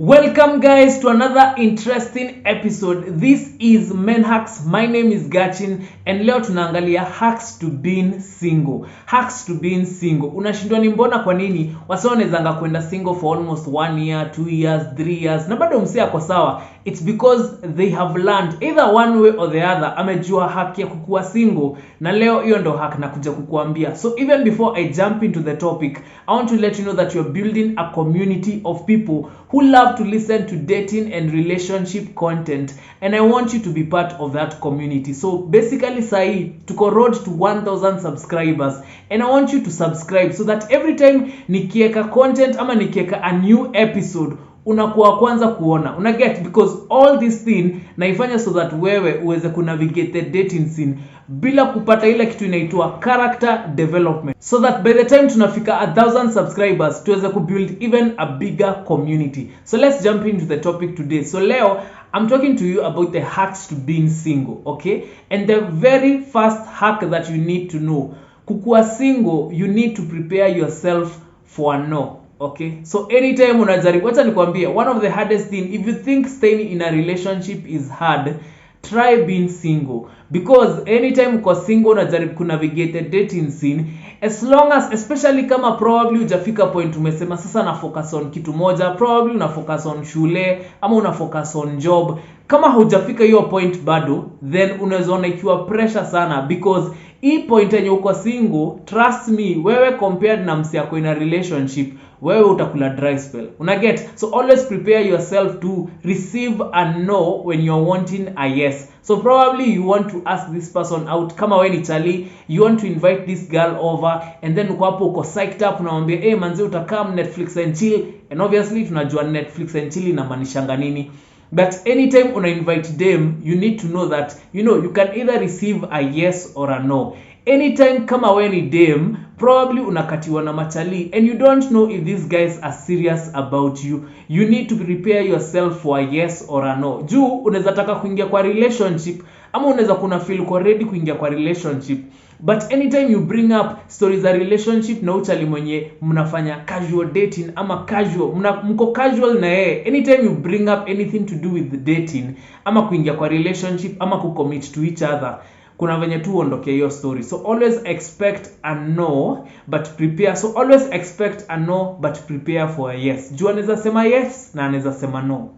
Welcome guys to another interesting episode. This is MenHacks. My name is Gachin and leo tunaangalia hacks to being single. Hacks to being single. Unashindwa ni mbona kwa nini wasio wanawezanga kwenda single for almost 1 year, 2 years, 3 years na bado msia kwa sawa. It's because they have learned either one way or the other. Amejua hack ya kukuwa single na leo hiyo ndo hack na kuja kukuambia. So even before I jump into the topic, I want to let you know that you're building a community of people who love to listen to dating and relationship content, and I want you to be part of that community. So basically sahi tuko road to 1000 subscribers and I want you to subscribe so that every time nikieka content ama nikieka a new episode unakuwa kwanza kuona. Unaget, because all this thing naifanya so that wewe uweze kunavigate the dating scene bila kupata ile kitu inaitwa character development, so that by the time tunafika 1000 subscribers tuweze kubuild even a bigger community. So let's jump into the topic today. So leo I'm talking to you about the hacks to being single, okay? And the very first hack that you need to know, kukuwa single, you need to prepare yourself for a no. Okay, so anytime unajaribu, wacha nikwambie, one of the hardest thing, if you think staying in a relationship is hard, try being single. Because anytime uko single unajaribu kunavigate the dating scene, as long as, especially kama probably hujafika point umesema sasa na focus on kitu moja, probably una focus on shule ama una focus on job, kama hujafika hiyo point bado, then unaweza ona ikiwa pressure sana, because hii point yenye uko single, trust me, wewe compared na msi yako in a relationship, wewe utakula dry spell. Unaget? So always prepare yourself to receive a no when you're wanting a yes. So probably you want to ask this person out, kama wewe ni chali, you want to invite this girl over, and then uko hapo uko psyched up unamwambia hey manzi utakam Netflix and chill, and obviously tunajua Netflix and chill inamaanishanga nini. But anytime una invite them, you need to know that you can either receive a yes or a no. Anytime kama we ni dem, probably unakatiwa na machali and you don't know if these guys are serious about you, you need to prepare yourself for a yes or a no. Juu unaweza taka kuingia kwa relationship ama unaweza kuna feel uko ready kuingia kwa relationship, but anytime you bring up stories za relationship na uchali mwenye mnafanya casual dating ama casual mko casual na yeye, anytime you bring up anything to do with the dating ama kuingia kwa relationship ama kucommit to each other, kuna venye tu ondoke hiyo story. So always expect a no but prepare. So always expect a no but prepare for a yes. Juu anaweza sema yes na anaweza sema no.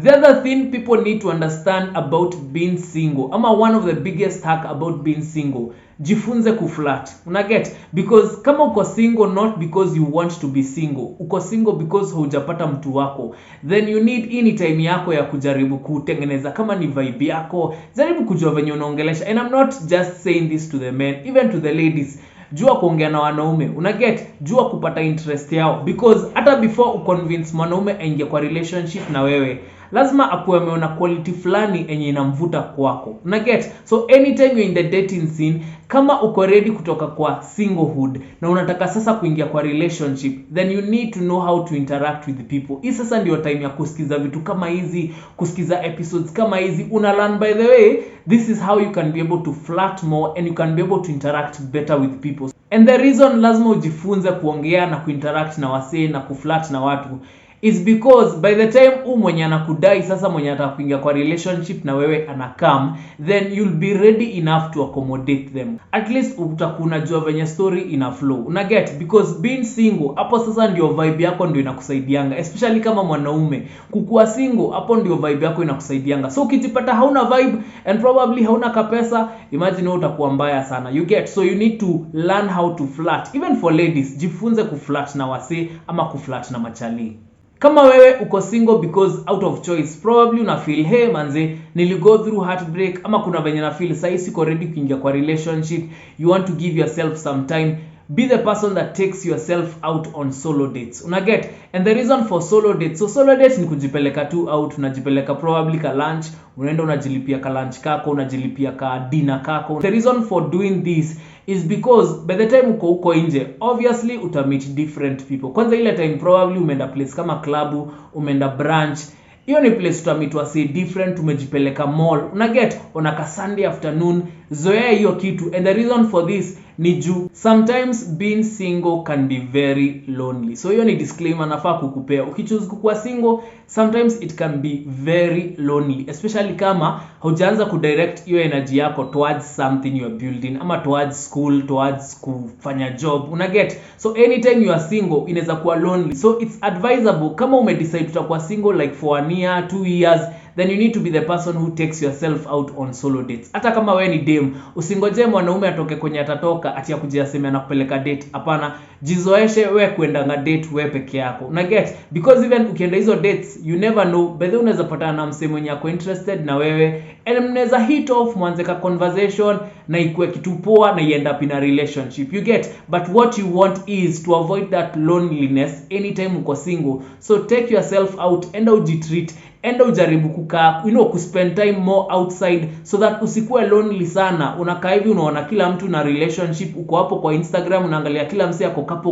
The other thing people need to understand about being single, ama one of the biggest hack about being single, jifunze kuflirt. Unaget? Because kama uko single not because you want to be single, uko single because hujapata mtu wako, then you need any time yako ya kujaribu kutengeneza kama ni vibe yako, jaribu kujua venye unaongelesha. And I'm not just saying this to the men, even to the ladies. Jua kuongea na wanaume. Unaget? Jua kupata interest yao, because hata before uconvince mwanaume aingie kwa relationship na wewe, lazima akuwe ameona quality fulani enye inamvuta kwako. Unaget? So anytime you're in the dating scene, kama uko ready kutoka kwa singlehood na unataka sasa kuingia kwa relationship, then you need to know how to interact with people. Hii sasa ndio time ya kusikiza vitu kama hizi, kusikiza episodes kama hizi. Una learn, by the way, this is how you can be able to flirt more and you can be able to interact better with people. And the reason lazima ujifunze kuongea na kuinteract na wasee na kuflirt na watu is because by the time mwenye anakudai sasa mwenye atakuingia kwa relationship na wewe anakam, then you'll be ready enough to accommodate them. At least utakuwa unajua venye story ina flow. Unaget? Because being single, hapo sasa ndio vibe yako ndio inakusaidianga, especially kama mwanaume. Kukuwa single, hapo ndio vibe yako inakusaidianga. So ukijipata hauna vibe and probably hauna kapesa, imagine wewe utakuwa mbaya sana. You get? So you need to learn how to flirt. Even for ladies, jifunze kuflirt na wase ama kuflirt na machali. Kama wewe uko single because out of choice, probably una feel hey manze niligo through heartbreak, ama kuna venye na feel sasa siko ready kuingia kwa relationship, you want to give yourself some time, be the person that takes yourself out on solo dates. Unaget? And the reason for solo dates, so solo dates ni kujipeleka tu out, unajipeleka probably ka lunch, unaenda unajilipia ka lunch kako, unajilipia ka dinner kako. The reason for doing this is because by the time uko nje, obviously utamit different people. Kwanza ile time probably umeenda place kama club, umeenda brunch, hiyo ni place utamitwa say different, umejipeleka mall. Unaget? On a Sunday afternoon, zoea hiyo kitu. And the reason for this ni juu sometimes being single can be very lonely. So hiyo ni disclaimer nafaa kukupea. Ukichoose kukuwa single, sometimes it can be very lonely, especially kama hujaanza kudirect hiyo energy yako towards something you are building, ama towards school, towards kufanya job, unaget. So anytime you are single inaweza kuwa lonely. So it's advisable kama umedecide utakuwa single like for 1 year, 2 years, then you need to be the person who takes yourself out on solo dates. Hata kama wewe ni dem, usingoje mwanaume atoke kwenye atatoka ati akuje aseme anakupeleka date. Hapana, jizoeshe wewe kwenda na date wewe peke yako. Una get? Because even ukienda hizo dates, you never know, by the way unaweza patana na msemo mwenye ako interested na wewe, and mnaweza hit off, mwanze ka conversation na ikuwe kitu poa na end up in a relationship. You get? But what you want is to avoid that loneliness anytime uko single. So take yourself out, enda ujitreat, enda ujaribu kukaa, kuspend time more outside, so that usikuwe lonely sana. Unakaa hivi unaona kila mtu na relationship, uko hapo kwa Instagram unaangalia kila msee ako couple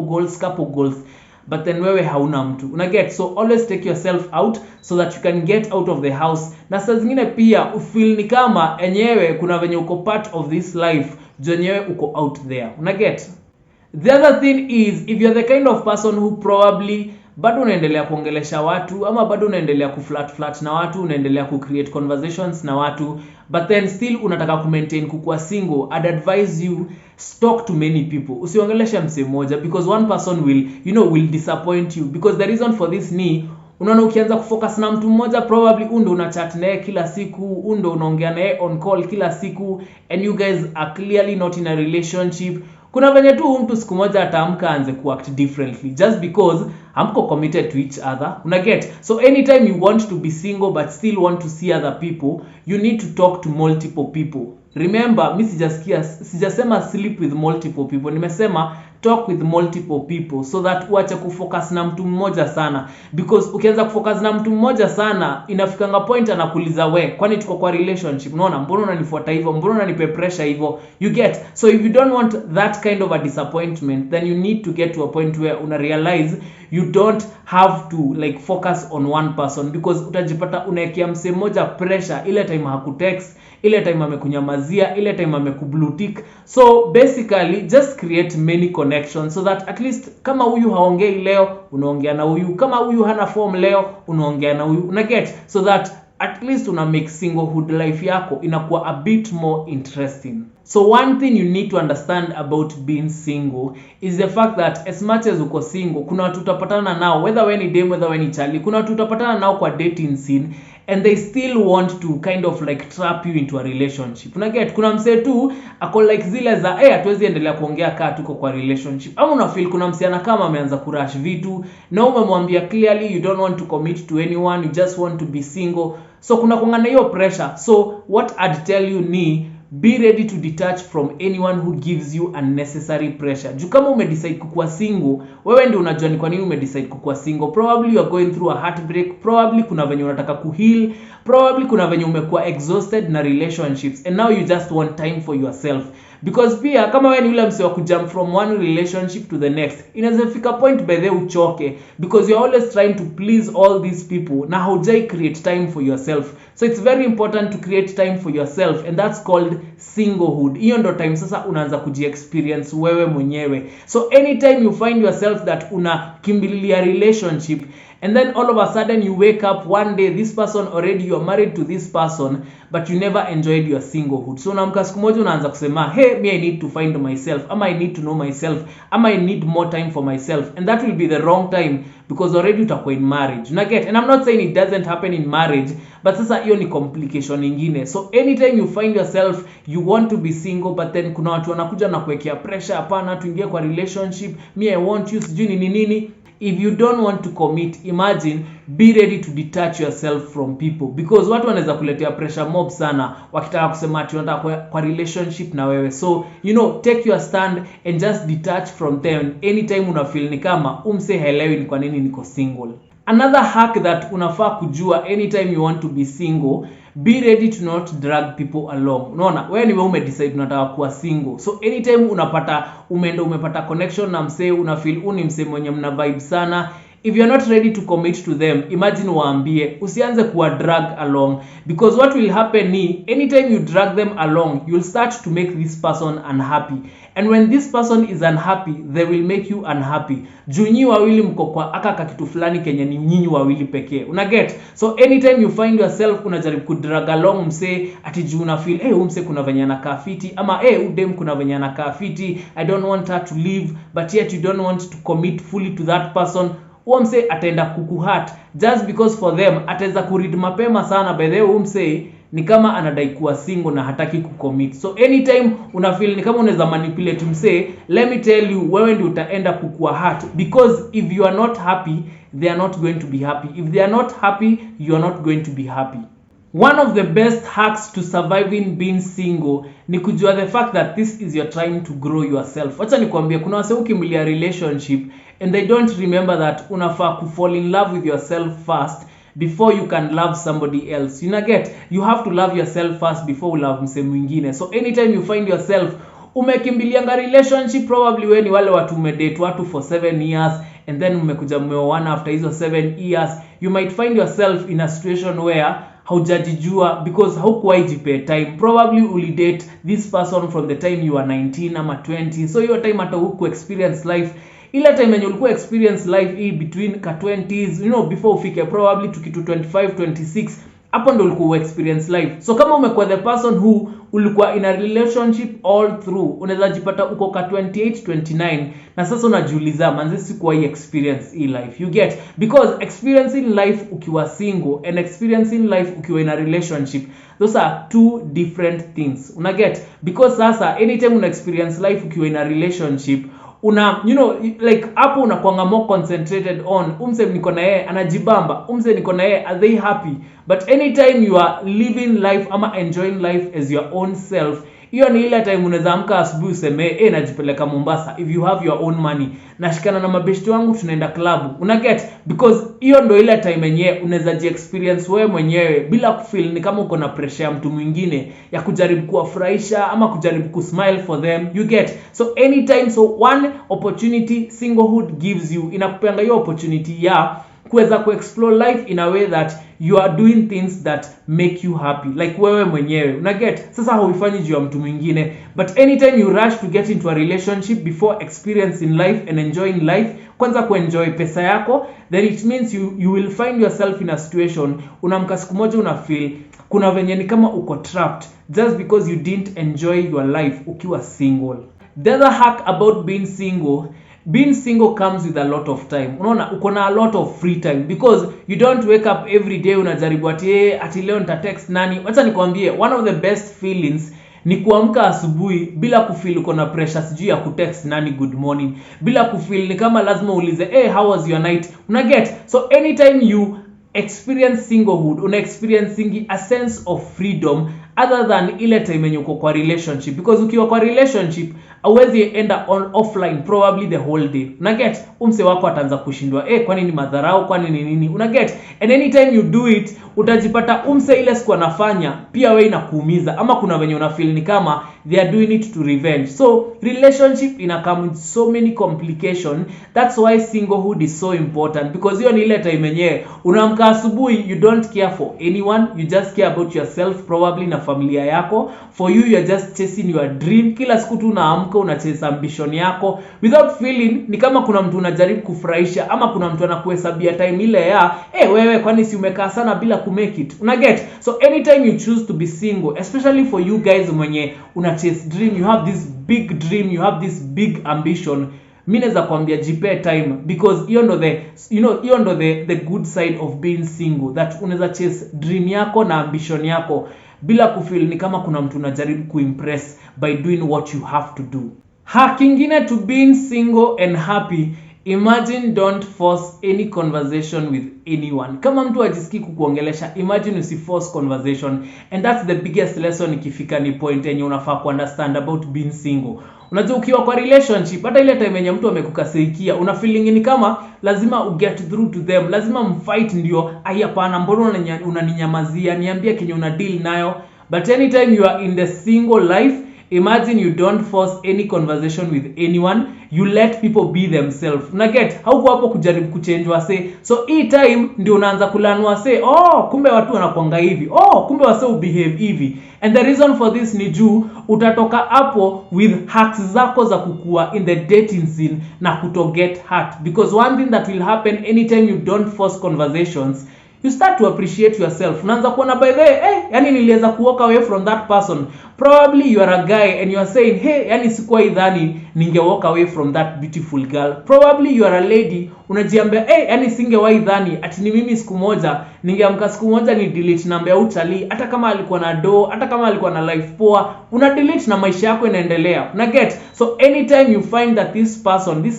goals, but then wewe hauna mtu. Unaget? So always take yourself out so that you can get out of the house. Na saa zingine pia ufeel ni kama enyewe kuna venye uko part of this life, jenyewe uko out there. Unaget? The other thing is, if you're the kind of person who probably bado unaendelea kuongelesha watu, ama bado unaendelea kuflat na watu, unaendelea create conversations na watu, but then still unataka maintain kukuwa single, I'd advise you talk to many people. Usiongeleshe mse mmoja, because one person will disappoint you. Because the reason for this ni unaona ukianza kufocus na mtu mmoja, probably undo una chat naye kila siku, undo unaongea naye on call kila siku, and you guys are clearly not in a relationship. Kuna venye tu mtu siku moja ataamka aanze kuact differently just because hamko committed to each other. Unaget? So anytime you want to be single but still want to see other people, you need to talk to multiple people. Remember, mi sijasema sleep with multiple people, nimesema talk with multiple people, so that uache kufocus na mtu mmoja sana. Because ukianza kufocus na mtu mmoja sana, inafikanga point anakuuliza we, kwani tuko kwa relationship? Unaona, mbona unanifuata hivyo? Mbona unanipe pressure hivyo? You get? So if you don't want that kind of a disappointment, then you need to get to a point where una realize you don't have to focus on one person, because utajipata unaekea mse mmoja pressure ile time hakutext, ile time amekunyamazia, ile time ameku-blue tick. So basically just create many connections, so that at least kama huyu haongei leo, unaongea na huyu. Kama huyu hana form leo, unaongea na huyu. Una get? So that at least una make singlehood life yako inakuwa a bit more interesting. So one thing you need to understand about being single is the fact that as much as uko single, kuna watu utapatana nao, whether we ni dem, whether we ni chali, kuna watu utapatana nao kwa dating scene, and they still want to kind of trap you into a relationship. Unaget? Kuna mse tu ako zile za hatuwezi endelea kuongea kaa tuko kwa relationship. Ama una feel kuna msichana kama ameanza kurush vitu na umemwambia clearly you don't want to commit to anyone, you just want to be single. So kuna kuangana hiyo pressure. So what I'd tell you ni be ready to detach from anyone who gives you unnecessary pressure. Juu kama umedecide kukuwa single, wewe ndio unajua ni kwa nini umedecide kukuwa single. Probably you are going through a heartbreak, probably kuna venye unataka kuheal, probably kuna venye umekuwa exhausted na relationships, and now you just want time for yourself. Because pia kama wewe ni yule mse wa kujump from one relationship to the next, inaweza fika point by the uchoke, because you're always trying to please all these people na haujai create time for yourself. So it's very important to create time for yourself, and that's called singlehood. Hiyo ndo time sasa unaanza kuji-experience wewe mwenyewe. So anytime you find yourself that unakimbilia relationship, and then all of a sudden you wake up one day, this person already, you are married to this person, but you never enjoyed your singlehood. So unaamka siku moja unaanza kusema, hey, me I need to find myself, ama I need to know myself, ama I need more time for myself. And that will be the wrong time, because already utakuwa in marriage. Unaget? And I'm not saying it doesn't happen in marriage, but sasa hiyo ni complication ingine. So anytime you find yourself you want to be single, but then kuna watu wanakuja na kuwekea pressure, hapana tuingie kwa relationship, me I want you, sijui nini. If you don't want to commit, imagine, be ready to detach yourself from people, because watu wanaweza kuletea pressure mob sana wakitaka kusema ati wanataka kwa relationship na wewe. So take your stand and just detach from them anytime una feel ni kama umse haelewi ni kwa nini niko single. Another hack that unafaa kujua anytime you want to be single, be ready to not drag people along. Unaona, wewe ni wewe umedecide unataka kuwa single. So anytime unapata umepata connection na msee, una feel uni msee mwenye mna vibe sana, if you're not ready to commit to them, imagine waambie usianze kuwa drag along, because what will happen ni anytime you drag them along, you'll start to make this person unhappy, and when this person is unhappy, they will make you unhappy. Junyi wawili mko kwa aka kitu fulani kenye ni nyinyi wawili pekee, una get? So anytime you find yourself unajaribu kudrag along mse ati juu una feel umse kuna venye anakaa fiti, ama udem kuna venye anakaa fiti, I don't want her to leave, but yet you don't want to commit fully to that person, umse ataenda kukuhurt just because for them ataweza kuread mapema sana by the way umse ni kama anadai kuwa single na hataki kucommit. So anytime una feel ni kama unaweza manipulate mse, let me tell you, wewe ndio utaenda kukuwa hurt, because if you are not happy, they are not going to be happy. If they are not happy, you are not going to be happy. One of the best hacks to surviving being single ni kujua the fact that this is your time to grow yourself. Acha nikwambie kuna wase ukimilia relationship and they don't remember that unafaa ku fall in love with yourself first before you can love somebody else. You have to love yourself first before you love mse mwingine. So anytime you find yourself umekimbilianga relationship, probably we ni wale watu umedate watu for 7 years and then umekuja mmeoana after hizo 7 years, you might find yourself in a situation where haujajijua because haukuwahi jipe time. Probably ulidate this person from the time you were 19 ama 20, so your time hata huku experience life. Ile time yenye ulikuwa experience life hii between ka 20s, before ufike probably to kitu 25 26, hapo ndo ulikuwa experience life. So kama umekuwa the person who ulikuwa in a relationship all through, unaweza jipata uko ka 28 29 na sasa unajiuliza manzi sikuwa hii experience hii life. You get? Because experiencing life ukiwa single and experiencing life ukiwa in a relationship, those are two different things. Una get? Because sasa anytime una experience life ukiwa in a relationship, like hapo unakuanga more concentrated on umse niko na yeye anajibamba, umse niko na yeye, are they happy? But anytime you are living life ama enjoying life as your own self, hiyo ni ile time unaweza amka asubuhi useme najipeleka Mombasa if you have your own money, nashikana na mabeshti wangu tunaenda club. Una get? Because hiyo ndo ile time yenyewe unaweza ji experience wewe mwenyewe bila kufeel ni kama uko na pressure ya mtu mwingine ya kujaribu kuwafurahisha ama kujaribu kusmile for them. You get? So anytime, so one opportunity singlehood gives you, inakupeanga hiyo opportunity ya kuweza kuexplore life in a way that you are doing things that make you happy, like wewe mwenyewe. Una get? Sasa hauifanyi juu ya mtu mwingine, but anytime you rush to get into a relationship before experiencing life and enjoying life, kwanza kuenjoy pesa yako, then it means you will find yourself in a situation unamka siku moja una feel kuna venye ni kama uko trapped just because you didn't enjoy your life ukiwa single. The other hack about being single comes with a lot of time. Unaona uko na a lot of free time because you don't wake up every day unajaribu ati leo nita text nani. Acha nikwambie, one of the best feelings ni kuamka asubuhi bila kufeel uko na pressure sijui ya kutext nani good morning, bila kufeel ni kama lazima uulize how was your night. Una get? So anytime you experience singlehood, una experiencing a sense of freedom other than ile time yenye uko kwa relationship, because ukiwa kwa relationship hauwezi enda offline probably the whole day. Una get? Umse wako ataanza kushindwa kwani ni madharau, kwani ni nini. Una get? And anytime you do it utajipata umse ile siku anafanya pia wewe inakuumiza, ama kuna wenye una feel ni kama they are doing it to revenge. So relationship come with so many complications. That's why singlehood is so important, because hiyo ni ile time yenyewe unaamka asubuhi, you don't care for anyone, you just care about yourself, probably na familia yako. For you are just chasing your dream. Kila siku tu unaamka una chase ambition yako without feeling ni kama kuna mtu unajaribu kufurahisha, ama kuna mtu anakuhesabia time ile ya wewe kwani si umekaa sana bila kumake it. Una get? So anytime you choose to be single, especially for you guys mwenye una chase dream, you have this big dream, you have this big ambition, mimi naweza kuambia jipe time, because hiyo ndo the good side of being single, that unaweza chase dream yako na ambition yako bila kufeel ni kama kuna mtu unajaribu kuimpress by doing what you have to do. Hack ingine to being single and happy, imagine don't force any conversation with anyone. Kama mtu ajisikii kukuongelesha, imagine usiforce conversation. And that's the biggest lesson ikifika ni point yenye unafaa ku understand about being single. Unajua ukiwa kwa relationship, hata ile time yenye mtu amekukasirikia, una feeling ni kama lazima get through to them, lazima mfight ndio hapana mbona unaninyamazia, niambie kenye una deal nayo. But anytime you are in the single life Imagine you don't force any conversation with anyone, you let people be themselves. Una get? Hauko hapo kujaribu kuchange wase. So hii time ndio unaanza kulearn wase, kumbe watu wanakuanga hivi. Kumbe wase ubehave hivi. And the reason for this ni juu utatoka hapo with hacks zako za kukua in the dating scene na kuto get hurt. Because one thing that will happen anytime you don't force conversations, you start to appreciate yourself. Unaanza kuona by the way, yani niliweza kuwalk away from that person. Probably you are a guy and you are saying, hey, yani sikuwa idhani ninge walk away from that beautiful girl. Probably you are a lady, unajiambia, yani singewahi dhani ati ni mimi siku moja ningeamka siku moja ni delete namba ya utali, hata kama alikuwa na do, hata kama alikuwa na life poa, una delete na maisha yako inaendelea. Una get? So anytime you find that this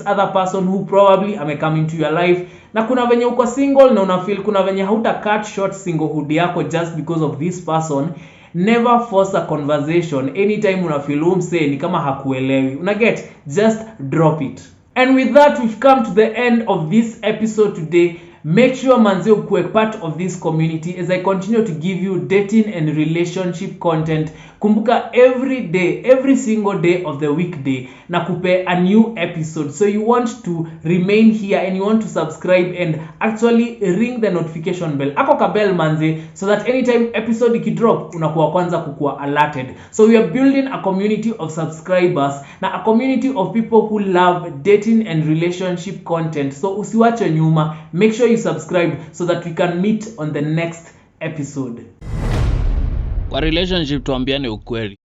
other person who probably come into your life, na kuna venye uko single na una feel kuna venye hauta cut short singlehood yako just because of this person, never force a conversation anytime una feel umse ni kama hakuelewi. Una get? Just drop it. And with that, we've come to the end of this episode today. Make sure manze ukue part of this community as I continue to give you dating and relationship content. Kumbuka every single day of the weekday nakupe a new episode. So you want to remain here and you want to subscribe and actually ring the notification bell. Ako ka bell manze, so that anytime episode ikidrop unakuwa kwanza kukua alerted. So we are building a community of subscribers na a community of people who love dating and relationship content. So usiwache nyuma. Make sure you subscribe so that we can meet on the next episode. Kwa relationship tuambiane ukweli.